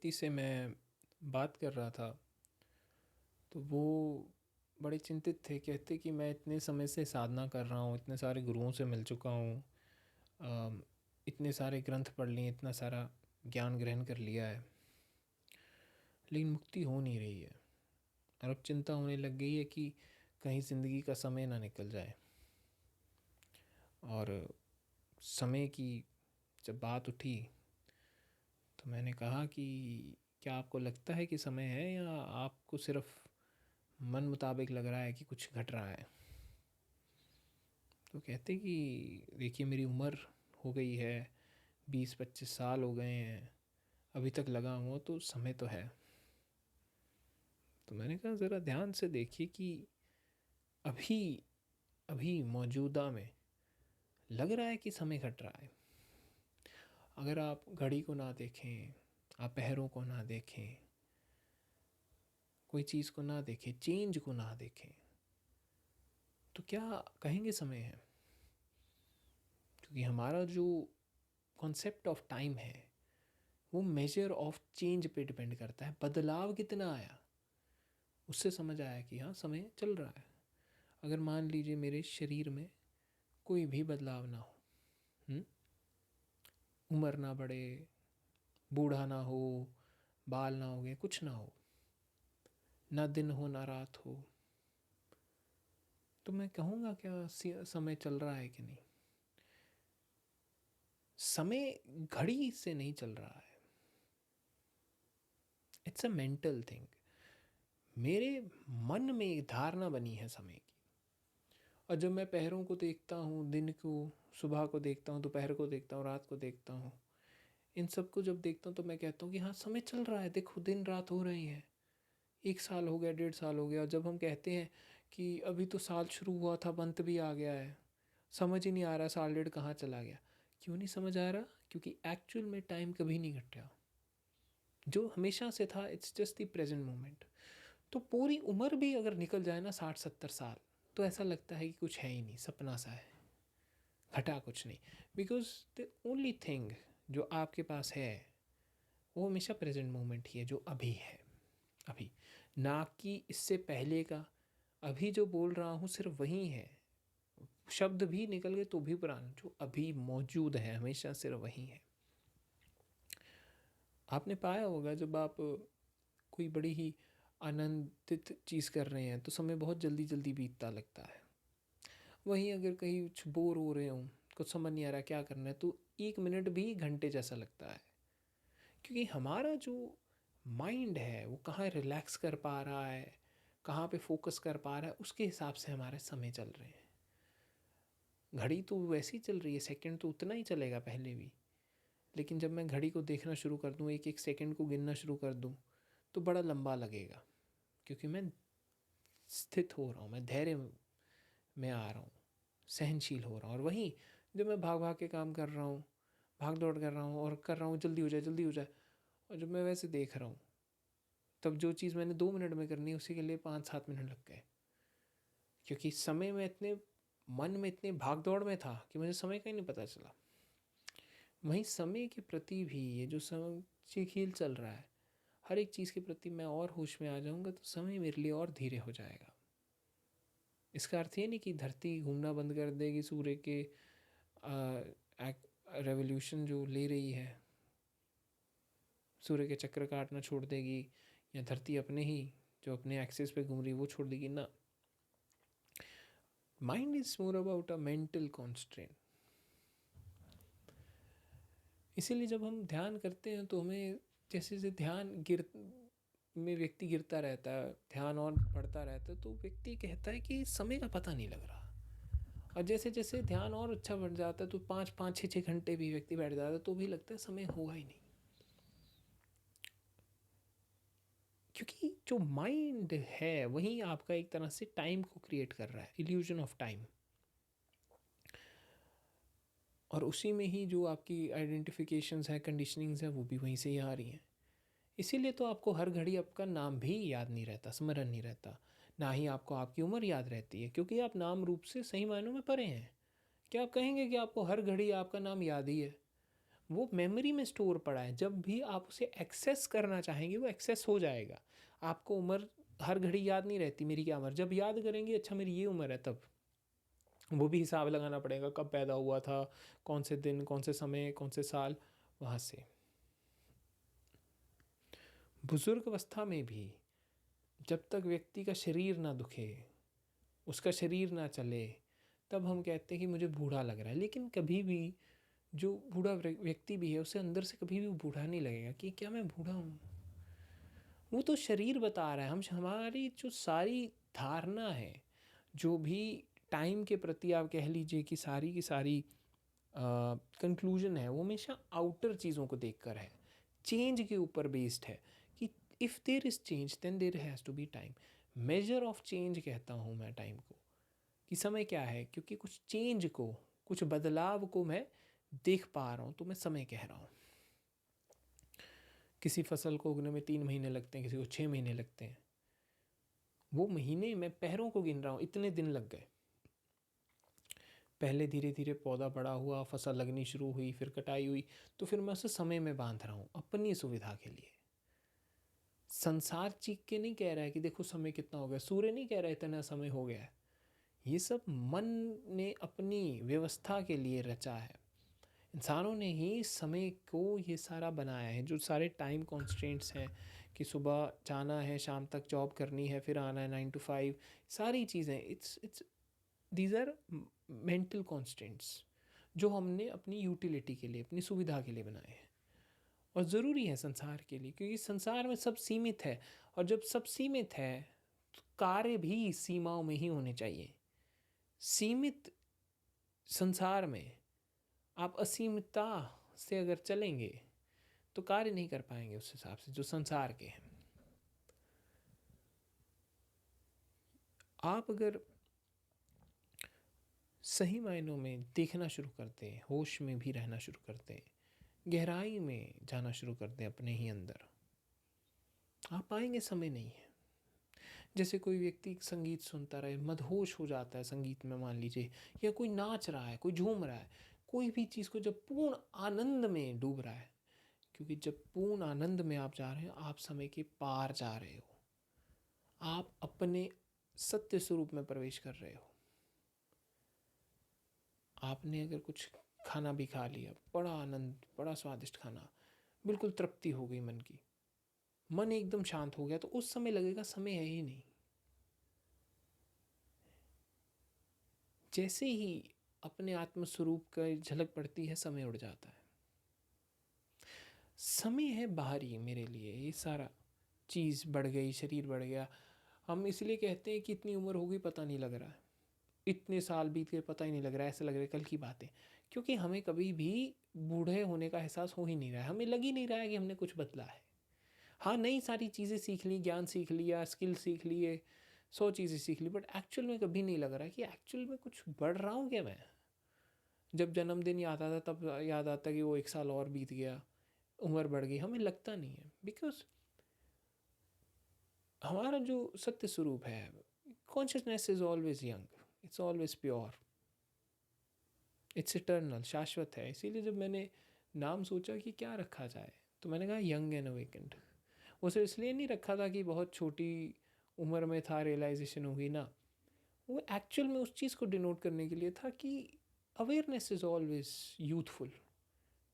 व्यक्ति से मैं बात कर रहा था, तो वो बड़े चिंतित थे। कहते कि मैं इतने समय से साधना कर रहा हूँ, इतने सारे गुरुओं से मिल चुका हूँ, इतने सारे ग्रंथ पढ़ लिए, इतना सारा ज्ञान ग्रहण कर लिया है, लेकिन मुक्ति हो नहीं रही है। और अब चिंता होने लग गई है कि कहीं ज़िंदगी का समय ना निकल जाए। और समय की जब बात उठी तो मैंने कहा कि क्या आपको लगता है कि समय है, या आपको सिर्फ मन मुताबिक लग रहा है कि कुछ घट रहा है। तो कहते कि देखिए, मेरी उम्र हो गई है, 20-25 साल हो गए हैं, अभी तक लगा हुआ, तो समय तो है। तो मैंने कहा ज़रा ध्यान से देखिए कि अभी अभी मौजूदा में लग रहा है कि समय घट रहा है। अगर आप घड़ी को ना देखें, आप पैरों को ना देखें, कोई चीज़ को ना देखें, चेंज को ना देखें, तो क्या कहेंगे समय है। क्योंकि हमारा जो कॉन्सेप्ट ऑफ टाइम है वो मेजर ऑफ चेंज पे डिपेंड करता है। बदलाव कितना आया, उससे समझ आया कि हाँ समय चल रहा है। अगर मान लीजिए मेरे शरीर में कोई भी बदलाव ना हो, उम्र ना बढ़े, बूढ़ा ना हो, बाल ना हो गए, कुछ ना हो, ना दिन हो ना रात हो, तो मैं कहूँगा क्या समय चल रहा है कि नहीं। समय घड़ी से नहीं चल रहा है, इट्स अ मेंटल थिंग। मेरे मन में एक धारणा बनी है समय की। और जब मैं पहरों को देखता हूँ, दिन को, सुबह को देखता हूँ, दोपहर को देखता हूँ, रात को देखता हूँ, इन सब को जब देखता हूँ तो मैं कहता हूँ कि हाँ समय चल रहा है, देखो दिन रात हो रही हैं। 1 साल हो गया, 1.5 साल हो गया। और जब हम कहते हैं कि अभी तो साल शुरू हुआ था, अंत भी आ गया है, समझ ही नहीं आ रहा साल डेढ़ कहाँ चला गया। क्यों नहीं समझ आ रहा? क्योंकि एक्चुअल में टाइम कभी नहीं घटा, जो हमेशा से था, it's just the present moment. तो पूरी उम्र भी अगर निकल जाए ना, 60-70 साल, तो ऐसा लगता है कि कुछ है ही नहीं, सपना सा है, घटा कुछ नहीं। बिकॉज द ओनली थिंग जो आपके पास है वो हमेशा प्रेजेंट मोमेंट ही है, जो अभी है, अभी, ना कि इससे पहले का। अभी जो बोल रहा हूँ सिर्फ वही है, शब्द भी निकल गए तो भी पुराना, जो अभी मौजूद है हमेशा सिर्फ वही है। आपने पाया होगा जब आप कोई बड़ी ही आनंदित चीज़ कर रहे हैं तो समय बहुत जल्दी जल्दी बीतता लगता है। वहीं अगर कहीं कुछ बोर हो रहे हों, कुछ समझ नहीं आ रहा क्या करना है, तो 1 मिनट भी घंटे जैसा लगता है। क्योंकि हमारा जो माइंड है वो कहाँ रिलैक्स कर पा रहा है, कहाँ पे फोकस कर पा रहा है, उसके हिसाब से हमारे समय चल रहे हैं। घड़ी तो वैसे ही चल रही है, सेकंड तो उतना ही चलेगा पहले भी। लेकिन जब मैं घड़ी को देखना शुरू कर दूँ, एक एक सेकंड को गिनना शुरू कर दूँ, तो बड़ा लंबा लगेगा। क्योंकि मैं स्थित हो रहा हूँ, मैं धैर्य में आ रहा हूँ, सहनशील हो रहा हूँ। और वहीं जब मैं भाग भाग के काम कर रहा हूँ, भाग दौड़ कर रहा हूँ और कर रहा हूँ जल्दी हो जाए जल्दी हो जाए, और जब मैं वैसे देख रहा हूँ, तब जो चीज़ मैंने 2 मिनट में करनी है उसी के लिए 5-7 मिनट लग गए। क्योंकि समय में इतने, मन में इतने भाग दौड़ में था कि मुझे समय का ही नहीं पता चला। वहीं समय के प्रति भी ये जो समय खेल चल रहा है, हर एक चीज़ के प्रति मैं और होश में आ जाऊँगा तो समय मेरे लिए और धीरे हो जाएगा। इसका अर्थ ये नहीं कि धरती घूमना बंद कर देगी, सूर्य के रेवोल्यूशन जो ले रही है, सूर्य के चक्कर काटना छोड़ देगी, या धरती अपने ही जो अपने एक्सिस पे घूम रही वो छोड़ देगी ना। Mind is more about a mental constraint. इसीलिए जब हम ध्यान करते हैं तो हमें जैसे जैसे ध्यान में व्यक्ति गिरता रहता है, ध्यान और बढ़ता रहता है, तो व्यक्ति कहता है कि समय का पता नहीं लग रहा। और जैसे जैसे ध्यान और अच्छा बढ़ जाता है तो 5-5 6-6 घंटे भी व्यक्ति बैठ जाता है तो भी लगता है समय हुआ ही नहीं। क्योंकि जो माइंड है वही आपका एक तरह से टाइम को क्रिएट कर रहा है, इल्यूजन ऑफ टाइम। और उसी में ही जो आपकी आइडेंटिफिकेशंस है, कंडीशनिंग्स है, वो भी वहीं से ही आ रही हैं। इसीलिए तो आपको हर घड़ी आपका नाम भी याद नहीं रहता, स्मरण नहीं रहता, ना ही आपको आपकी उम्र याद रहती है, क्योंकि आप नाम रूप से सही मायनों में परे हैं। क्या आप कहेंगे कि आपको हर घड़ी आपका नाम याद ही है? वो मेमोरी में स्टोर पड़ा है, जब भी आप उसे एक्सेस करना चाहेंगे वो एक्सेस हो जाएगा। आपको उम्र हर घड़ी याद नहीं रहती, मेरी क्या उम्र, जब याद करेंगे अच्छा मेरी ये उम्र है, तब वो भी हिसाब लगाना पड़ेगा कब पैदा हुआ था, कौन से दिन, कौन से समय, कौन से साल, वहाँ से। बुजुर्ग अवस्था में भी जब तक व्यक्ति का शरीर ना दुखे, उसका शरीर ना चले, तब हम कहते हैं कि मुझे बूढ़ा लग रहा है। लेकिन कभी भी जो बूढ़ा व्यक्ति भी है उसे अंदर से कभी भी बूढ़ा नहीं लगेगा कि क्या मैं बूढ़ा हूँ। वो तो शरीर बता रहा है। हम हमारी जो सारी धारणा है, जो भी टाइम के प्रति आप कह लीजिए कि सारी की सारी कंक्लूजन है, वो हमेशा आउटर चीज़ों को देखकर है, चेंज के ऊपर बेस्ड है कि if there is change then there has to be time. Measure of change कहता हूँ मैं टाइम को, कि समय क्या है, क्योंकि कुछ चेंज को, कुछ बदलाव को मैं देख पा रहा हूँ तो मैं समय कह रहा हूँ। किसी फसल को उगने में 3 महीने लगते हैं, किसी को 6 महीने लगते हैं। वो महीने मैं पैरों को गिन रहा हूँ, इतने दिन लग गए। पहले धीरे धीरे पौधा बड़ा हुआ, फसल लगनी शुरू हुई, फिर कटाई हुई, तो फिर मैं उसे समय में बांध रहा हूँ अपनी सुविधा के लिए। संसार चीख के नहीं कह रहा है कि देखो समय कितना हो गया, सूर्य नहीं कह रहा है इतना समय हो गया है। ये सब मन ने अपनी व्यवस्था के लिए रचा है। इंसानों ने ही समय को ये सारा बनाया है। जो सारे टाइम कॉन्स्टेंट्स हैं कि सुबह जाना है, शाम तक जॉब करनी है, फिर आना है 9 to 5, सारी चीज़ें, it's these are mental constants जो हमने अपनी यूटिलिटी के लिए, अपनी सुविधा के लिए बनाए हैं। और ज़रूरी है संसार के लिए, क्योंकि संसार में सब सीमित है। और जब सब सीमित है तो कार्य भी सीमाओं में ही होने चाहिए। सीमित संसार में आप असीमितता से अगर चलेंगे तो कार्य नहीं कर पाएंगे उस हिसाब से जो संसार के हैं। आप अगर सही मायनों में देखना शुरू करते हैं, होश में भी रहना शुरू करते हैं, गहराई में जाना शुरू करते हैं अपने ही अंदर, आप पाएंगे समय नहीं है। जैसे कोई व्यक्ति संगीत सुनता रहे, मदहोश हो जाता है संगीत में मान लीजिए, या कोई नाच रहा है, कोई झूम रहा है, कोई भी चीज़ को जब पूर्ण आनंद में डूब रहा है, क्योंकि जब पूर्ण आनंद में आप जा रहे हो, आप समय के पार जा रहे हो, आप अपने सत्य स्वरूप में प्रवेश कर रहे हो। आपने अगर कुछ खाना भी खा लिया, बड़ा आनंद, बड़ा स्वादिष्ट खाना, बिल्कुल तृप्ति हो गई मन की, मन एकदम शांत हो गया, तो उस समय लगेगा समय है ही नहीं। जैसे ही अपने आत्मस्वरूप का झलक पड़ती है, समय उड़ जाता है। समय है बाहरी मेरे लिए, ये सारा चीज़ बढ़ गई, शरीर बढ़ गया। हम इसलिए कहते हैं कि इतनी उम्र हो गई पता नहीं लग रहा है, इतने साल बीत गए पता ही नहीं लग रहा है, ऐसा लग रहा है कल की बात है। क्योंकि हमें कभी भी बूढ़े होने का एहसास हो ही नहीं रहा है, हमें लग ही नहीं रहा है कि हमने कुछ बदला है। हाँ, नई सारी चीज़ें सीख ली, ज्ञान सीख लिया, स्किल सीख लिए, 100 चीज़ें सीख ली, बट एक्चुअल में कभी नहीं लग रहा है कि एक्चुअल में कुछ बढ़ रहा हूँ क्या मैं। जब जन्मदिन याद आता तब याद आता कि वो 1 साल और बीत गया, उम्र बढ़ गई, हमें लगता नहीं है। बिकॉज हमारा जो सत्य स्वरूप है, consciousness is always young, it's always pure, it's eternal, शाश्वत है। इसीलिए जब मैंने नाम सोचा कि क्या रखा जाए, तो मैंने कहा यंग एंड अवेकेंड। वो सिर्फ इसलिए नहीं रखा था कि बहुत छोटी उम्र में था रियलाइजेशन होगी ना, वो एक्चुअल में उस चीज़ को डिनोट करने के लिए था कि awareness is always youthful,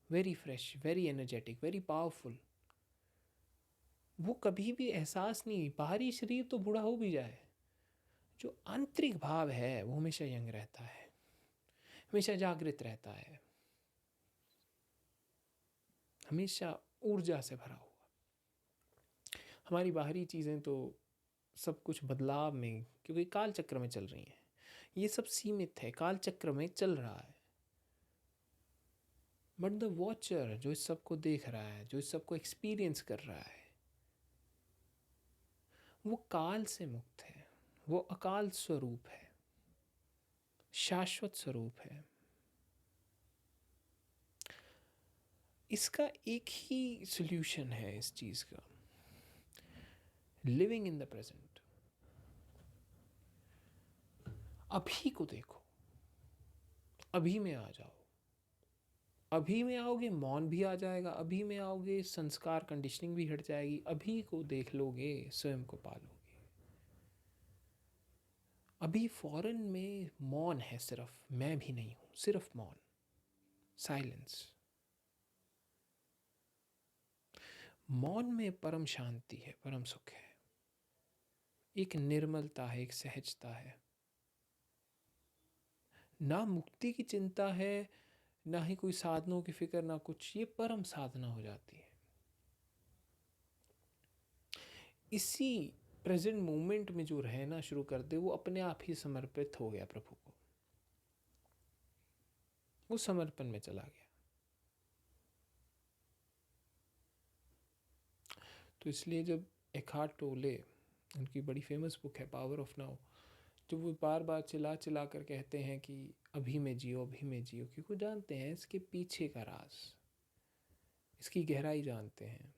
very fresh, very energetic, very powerful. वो कभी भी एहसास नहीं, बाहरी शरीर तो बूढ़ा हो भी जाए, जो आंतरिक भाव है वो हमेशा यंग रहता है, हमेशा जागृत रहता है, हमेशा ऊर्जा से भरा हुआ। हमारी बाहरी चीज़ें तो सब कुछ बदलाव में, क्योंकि काल चक्र में चल रही हैं, ये सब सीमित है, काल चक्र में चल रहा है। बट द वॉचर जो इस सब को देख रहा है, जो इस सब को एक्सपीरियंस कर रहा है, वो काल से मुक्त है, वो अकाल स्वरूप है, शाश्वत स्वरूप है। इसका एक ही सॉल्यूशन है इस चीज़ का, लिविंग इन द प्रेजेंट। अभी को देखो, अभी में आ जाओ, अभी में आओगे मौन भी आ जाएगा, अभी में आओगे संस्कार कंडीशनिंग भी हट जाएगी, अभी को देख लोगे स्वयं को पालोगे। अभी फॉरेन में मौन है, सिर्फ मैं भी नहीं हूं, सिर्फ मौन, साइलेंस। मौन में परम शांति है, परम सुख है, एक निर्मलता है, एक सहजता है। ना मुक्ति की चिंता है, ना ही कोई साधनों की फिक्र, ना कुछ, ये परम साधना हो जाती है। इसी प्रेजेंट मोमेंट में जो रहना शुरू कर दे वो अपने आप ही समर्पित हो गया प्रभु को, वो समर्पण में चला गया। तो इसलिए जब एखार्ट टोले, उनकी बड़ी फेमस बुक है पावर ऑफ नाउ, जो वो बार बार चिल्ला चिल्ला कर कहते हैं कि अभी में जियो, अभी में जियो, क्योंकि वो जानते हैं इसके पीछे का राज, इसकी गहराई जानते हैं।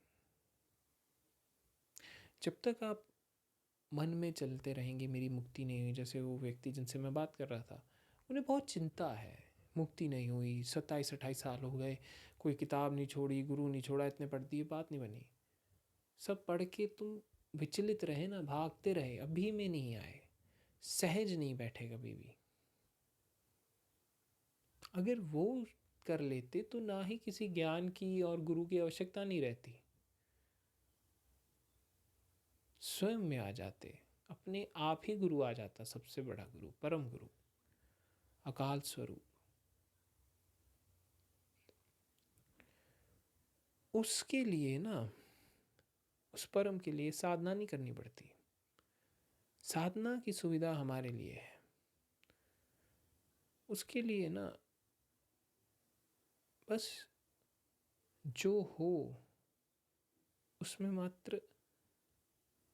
जब तक आप मन में चलते रहेंगे मेरी मुक्ति नहीं हुई, जैसे वो व्यक्ति जिनसे मैं बात कर रहा था, उन्हें बहुत चिंता है, मुक्ति नहीं हुई, 27-28 साल हो गए, कोई किताब नहीं छोड़ी, गुरु नहीं छोड़ा, इतने पढ़ दिए, बात नहीं बनी। सब पढ़ के तुम विचलित रहे ना, भागते रहे, अभी में नहीं आए, सहज नहीं बैठे कभी भी। अगर वो कर लेते तो ना ही किसी ज्ञान की और गुरु की आवश्यकता नहीं रहती, स्वयं में आ जाते, अपने आप ही गुरु आ जाता, सबसे बड़ा गुरु, परम गुरु, अकाल स्वरूप। उसके लिए ना, उस परम के लिए साधना नहीं करनी पड़ती, साधना की सुविधा हमारे लिए है। उसके लिए ना बस जो हो उसमें मात्र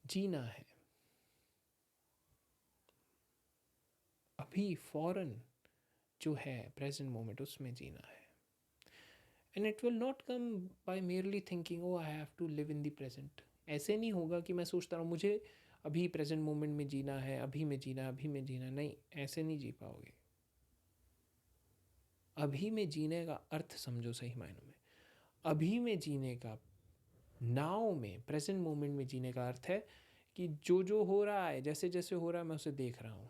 जीना है, अभी फौरन जो है प्रेजेंट मोमेंट, उसमें जीना है। And it will not come by merely thinking oh I have to live in the present. ऐसे नहीं होगा कि मैं सोचता हूँ मुझे अभी प्रेजेंट मोमेंट में जीना है, अभी में जीना, अभी में जीना, नहीं, ऐसे नहीं जी पाओगे। अभी में जीने का अर्थ समझो सही मायनों में, अभी में जीने का, नाउ में, प्रेजेंट मोमेंट में जीने का अर्थ है कि जो जो हो रहा है, जैसे जैसे हो रहा है, मैं उसे देख रहा हूँ,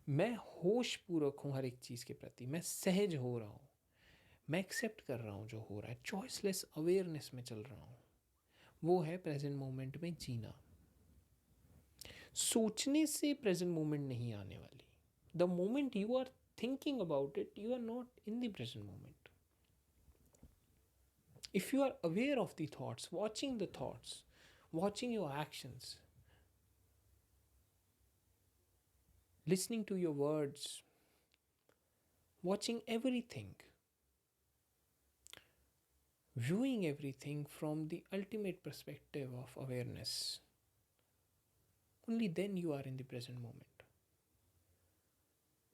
मैं होश पूर्वक हूँ हर एक चीज़ के प्रति, मैं सहज हो रहा हूँ, मैं एक्सेप्ट कर रहा हूँ जो हो रहा है, चॉइसलेस अवेयरनेस में चल रहा हूँ। वो है प्रेजेंट मोमेंट में जीना। सोचने से प्रेजेंट मोमेंट नहीं आने वाली। The moment you are thinking about it, you are not in the present moment. If you are aware of the thoughts, watching your actions, listening to your words, watching everything, viewing everything from the ultimate perspective of awareness, only then you are in the present moment.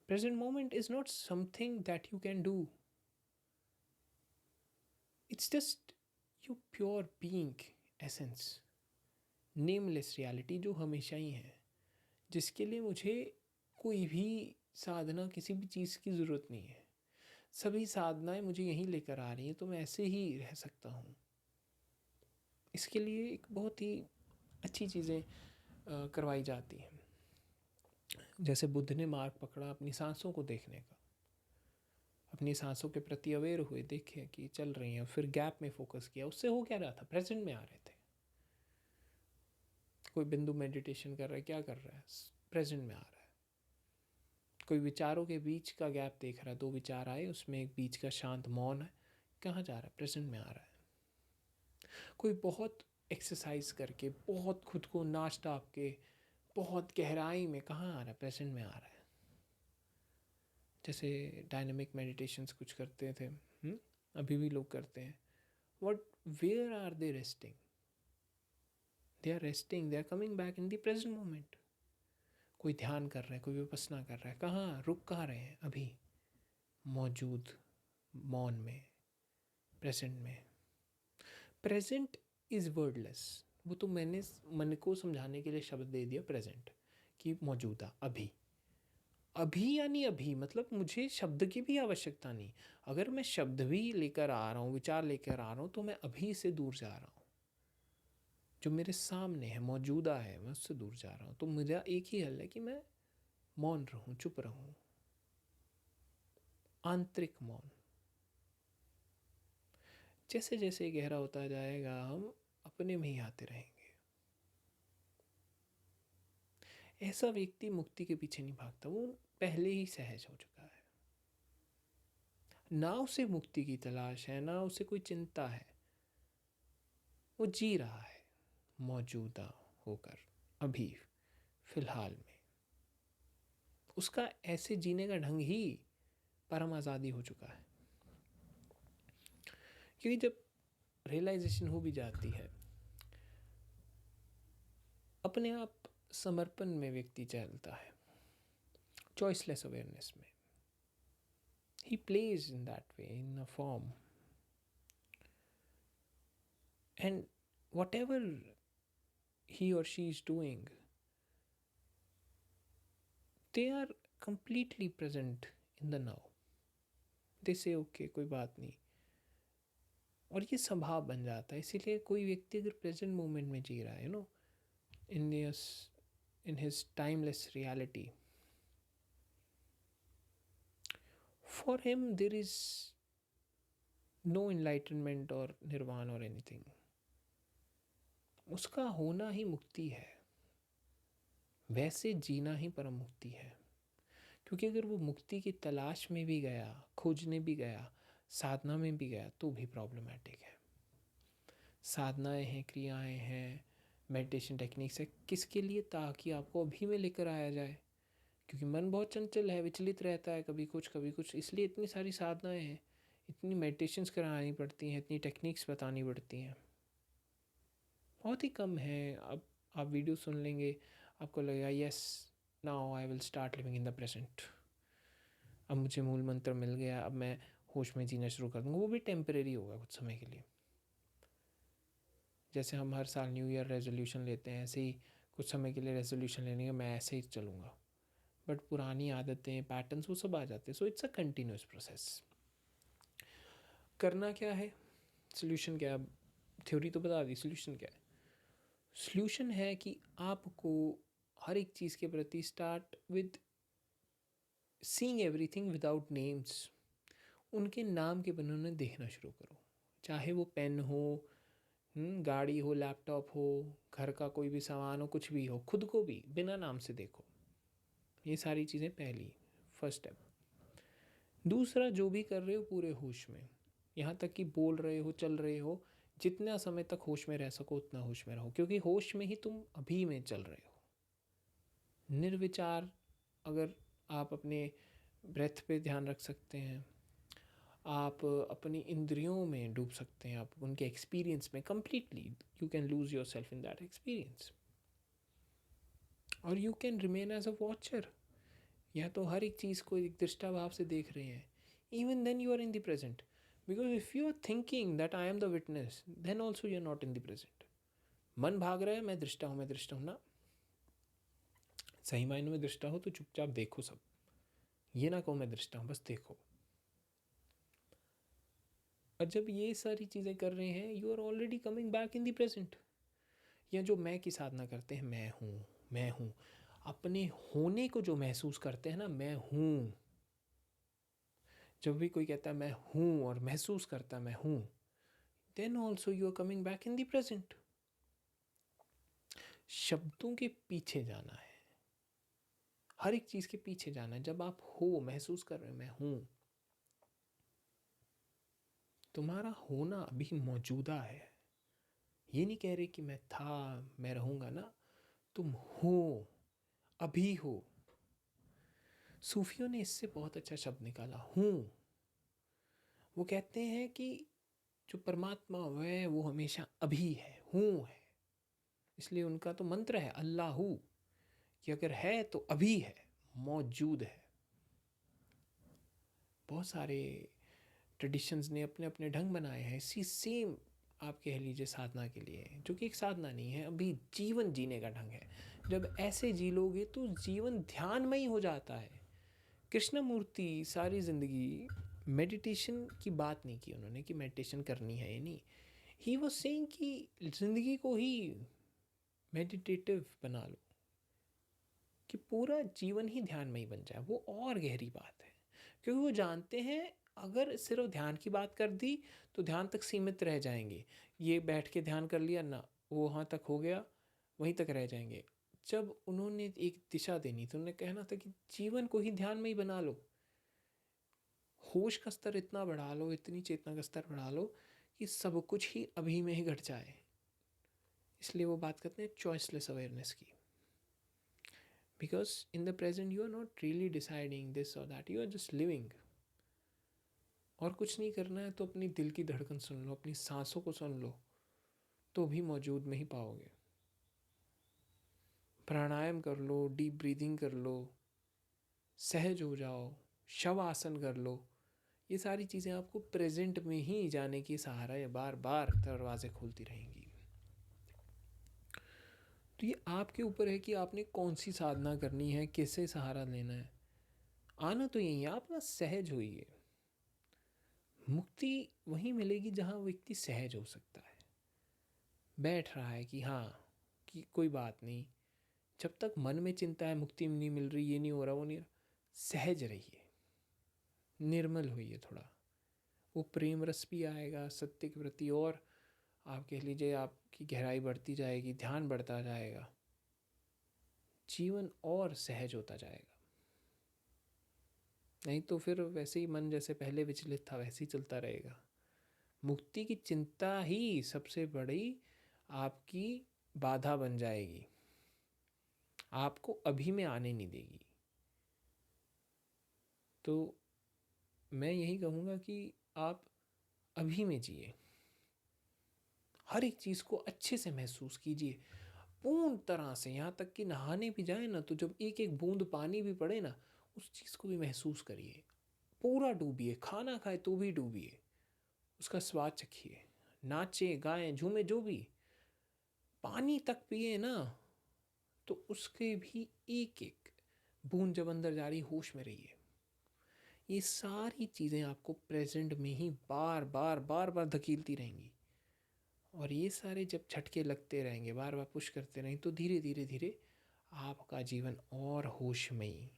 Present moment is not something that you can do. It's just your pure being, essence, nameless reality जो हमेशा ही है, जिसके लिए मुझे कोई भी साधना, किसी भी चीज़ की ज़रूरत नहीं है। सभी साधनाएं मुझे यहीं लेकर आ रही हैं, तो मैं ऐसे ही रह सकता हूँ। इसके लिए एक बहुत ही अच्छी चीज़ें करवाई जाती हैं। जैसे बुद्ध ने मार्ग पकड़ा अपनी सांसों को देखने का, अपनी सांसों के प्रति अवेयर हुए, देखे कि चल रही हैं, फिर गैप में फोकस किया, उससे हो क्या रहा था, प्रेजेंट में आ रहे थे। कोई बिंदु मेडिटेशन कर रहा है, क्या कर रहा है, प्रेजेंट में आ रहा है। कोई विचारों के बीच का गैप देख रहा है, दो विचार आए, उसमें एक बीच का शांत मौन है, कहाँ जा रहा है, प्रेजेंट में आ रहा है। कोई बहुत एक्सरसाइज करके, बहुत खुद को नाच टाप के, बहुत गहराई में, कहाँ आ रहा है, प्रेजेंट में आ रहा है। जैसे डायनेमिक मेडिटेशंस कुछ करते थे, अभी भी लोग करते हैं। What where are they resting? They are resting, they are coming back in the present moment. कोई ध्यान कर रहा है, कोई विपස්සना कर रहा है, कहाँ रुक कहाँ रहे हैं, अभी मौजूद मौन में, प्रेजेंट में। प्रेजेंट इज़ वर्डलेस, वो तो मैंने मन को समझाने के लिए शब्द दे दिया प्रेजेंट, कि मौजूदा, अभी। अभी यानी अभी, मतलब मुझे शब्द की भी आवश्यकता नहीं। अगर मैं शब्द भी लेकर आ रहा हूँ, विचार लेकर आ रहा हूँ, तो मैं अभी से दूर जा रहा हूँ। जो मेरे सामने है, मौजूदा है, मैं उससे दूर जा रहा हूँ। तो मेरा एक ही हल है कि मैं मौन रहूँ, चुप रहूँ, आंतरिक मौन। जैसे जैसे गहरा होता जाएगा हम अपने में ही आते रहेंगे। ऐसा व्यक्ति मुक्ति के पीछे नहीं भागता, वो पहले ही सहज हो चुका है। ना उसे मुक्ति की तलाश है, ना उसे कोई चिंता है। वो जी रहा है मौजूदा होकर, अभी फिलहाल में। उसका ऐसे जीने का ढंग ही परम आज़ादी हो चुका है। क्योंकि जब रियलाइजेशन हो भी जाती है, अपने आप समर्पण में व्यक्ति चलता है, चॉइसलेस अवेयरनेस में। He plays in that way, in a form, and what ever he or she is doing, they are completely present in the now. they say okay, कोई बात नहीं। और ये स्वभाव बन जाता है। इसीलिए कोई व्यक्ति अगर प्रेजेंट मोमेंट में जी रहा है, in in his timeless reality, for him there is no enlightenment और निर्वाण और एनीथिंग। उसका होना ही मुक्ति है, वैसे जीना ही परम मुक्ति है। क्योंकि अगर वो मुक्ति की तलाश में भी गया, खोजने भी गया, साधना में भी गया, तो भी प्रॉब्लमेटिक है। साधनाएं हैं, क्रियाएं हैं, मेडिटेशन टेक्निक्स है, किसके लिए? ताकि आपको अभी में लेकर आया जाए। क्योंकि मन बहुत चंचल है, विचलित रहता है, कभी कुछ कभी कुछ। इसलिए इतनी सारी साधनाएं हैं, इतनी मेडिटेशंस करानी पड़ती हैं, इतनी टेक्निक्स बतानी पड़ती हैं। बहुत ही कम है। अब आप वीडियो सुन लेंगे, आपको लगेगा yes now I will start living in the present. अब मुझे मूल मंत्र मिल गया, अब मैं होश में जीना शुरू कर दूँगा। वो भी टेम्परेरी होगा, कुछ समय के लिए। जैसे हम हर साल न्यू ईयर रेजोल्यूशन लेते हैं, ऐसे ही कुछ समय के लिए रेजोल्यूशन लेने का, मैं ऐसे ही चलूँगा। बट पुरानी आदतें, पैटर्न्स, वो सब आ जाते हैं। So it's a continuous process. करना क्या है? सोल्यूशन क्या है? थ्योरी तो बता दी, सोल्यूशन क्या है? सोल्यूशन है कि आपको हर एक चीज़ के प्रति start with seeing everything without names. उनके नाम के बिना उन्हें देखना शुरू करो। चाहे वो पेन हो, गाड़ी हो, लैपटॉप हो, घर का कोई भी सामान हो, कुछ भी हो, खुद को भी बिना नाम से देखो। ये सारी चीज़ें पहली, फर्स्ट स्टेप। दूसरा, जो भी कर रहे हो पूरे होश में, यहाँ तक कि बोल रहे हो, चल रहे हो, जितना समय तक होश में रह सको उतना होश में रहो। क्योंकि होश में ही तुम अभी में चल रहे हो। निर्विचार अगर आप अपने ब्रेथ पे ध्यान रख सकते हैं, आप अपनी इंद्रियों में डूब सकते हैं, आप उनके एक्सपीरियंस में completely, you can lose yourself in that experience. और you can remain as a watcher, या तो हर एक चीज़ को एक दृष्टा भाव से देख रहे हैं। Even then you are in the present, because if you are thinking that I am the witness, then also you are not in the present. मन भाग रहा है, मैं दृष्टा हूँ, मैं दृष्टा हूँ ना। सही मायनों में दृष्टा हो तो चुपचाप देखो सब, ये ना कहो मैं दृष्टा हूँ, बस देखो। और जब ये सारी चीज़ें कर रहे हैं, you are already coming back in the present. या जो मैं की साधना करते हैं, मैं हूँ, मैं हूँ, अपने होने को जो महसूस करते हैं ना, मैं हूँ। जब भी कोई कहता है मैं हूँ और महसूस करता है मैं हूँ, then also you are coming back in the present. शब्दों के पीछे जाना है, हर एक चीज़ के पीछे जाना है। जब आप हो, महसूस कर रहे हो मैं हूँ, तुम्हारा होना अभी मौजूदा है। ये नहीं कह रहे कि मैं था, मैं रहूँगा ना। तुम हो, अभी हो। सूफियों ने इससे बहुत अच्छा शब्द निकाला, हूँ। वो कहते हैं कि जो परमात्मा है वो हमेशा अभी है, हूँ है। इसलिए उनका तो मंत्र है अल्लाहू, कि अगर है तो अभी है, मौजूद है। बहुत सारे ट्रेडिशंस ने अपने अपने ढंग बनाए हैं इसी सेम, आप कह लीजिए साधना के लिए, जो कि एक साधना नहीं है, अभी जीवन जीने का ढंग है। जब ऐसे जी लोगे तो जीवन ध्यानमयी हो जाता है। कृष्णमूर्ति सारी ज़िंदगी मेडिटेशन की बात नहीं की उन्होंने कि मेडिटेशन करनी है या नहीं. ही वॉज सेइंग कि ज़िंदगी को ही मेडिटेटिव बना लो, कि पूरा जीवन ही ध्यान में ही बन जाए. वो और गहरी बात है, क्योंकि वो जानते हैं अगर सिर्फ ध्यान की बात कर दी तो ध्यान तक सीमित रह जाएंगे. ये बैठ के ध्यान कर लिया ना, वो वहाँ तक हो गया, वहीं तक रह जाएंगे. जब उन्होंने एक दिशा देनी तो उन्होंने कहना था कि जीवन को ही ध्यान में ही बना लो. होश का स्तर इतना बढ़ा लो, इतनी चेतना का स्तर बढ़ा लो कि सब कुछ ही अभी में ही घट जाए. इसलिए वो बात करते हैं चॉइसलेस अवेयरनेस की. Because in the present you are not really deciding this और that, you are just living. और कुछ नहीं करना है तो अपनी दिल की धड़कन सुन लो, अपनी सांसों को सुन लो, तो भी मौजूद में ही पाओगे. प्राणायाम कर लो, डीप ब्रीदिंग कर लो, सहज हो जाओ, शव आसन कर लो. ये सारी चीज़ें आपको प्रेजेंट में ही जाने की सहारा या बार बार दरवाजे खोलती रहेंगी. तो ये आपके ऊपर है कि आपने कौन सी साधना करनी है, किससे सहारा लेना है. आना तो यही है, आप ना सहज होइए. मुक्ति वहीं मिलेगी जहाँ व्यक्ति सहज हो सकता है, बैठ रहा है कि हाँ, कि कोई बात नहीं. जब तक मन में चिंता है मुक्ति नहीं मिल रही, ये नहीं हो रहा, वो नहीं हो रहा, सहज रहिए, निर्मल होइए थोड़ा. वो प्रेम रस भी आएगा सत्य के प्रति, और आप कह लीजिए आपकी गहराई बढ़ती जाएगी, ध्यान बढ़ता जाएगा, जीवन और सहज होता जाएगा. नहीं तो फिर वैसे ही मन जैसे पहले विचलित था वैसे ही चलता रहेगा. मुक्ति की चिंता ही सबसे बड़ी आपकी बाधा बन जाएगी, आपको अभी में आने नहीं देगी. तो मैं यही कहूँगा कि आप अभी में जिए, हर एक चीज़ को अच्छे से महसूस कीजिए पूर्ण तरह से. यहाँ तक कि नहाने भी जाए ना, तो जब एक एक बूंद पानी भी पड़े ना, उस चीज़ को भी महसूस करिए. पूरा डूबिए, खाना खाए तो भी डूबिए, उसका स्वाद चखिए. नाचे गाएं झूमे, जो भी पानी तक पिए ना, तो उसके भी एक एक बूंद जब अंदर जा रही, होश में रहिए. ये सारी चीज़ें आपको प्रेजेंट में ही बार बार बार बार धकेलती रहेंगी. और ये सारे जब झटके लगते रहेंगे, बार बार पुश करते रहेंगे, तो धीरे धीरे धीरे आपका जीवन और होशमयी,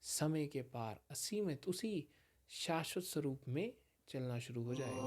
समय के पार असीमित उसी शाश्वत स्वरूप में चलना शुरू हो जाएगा.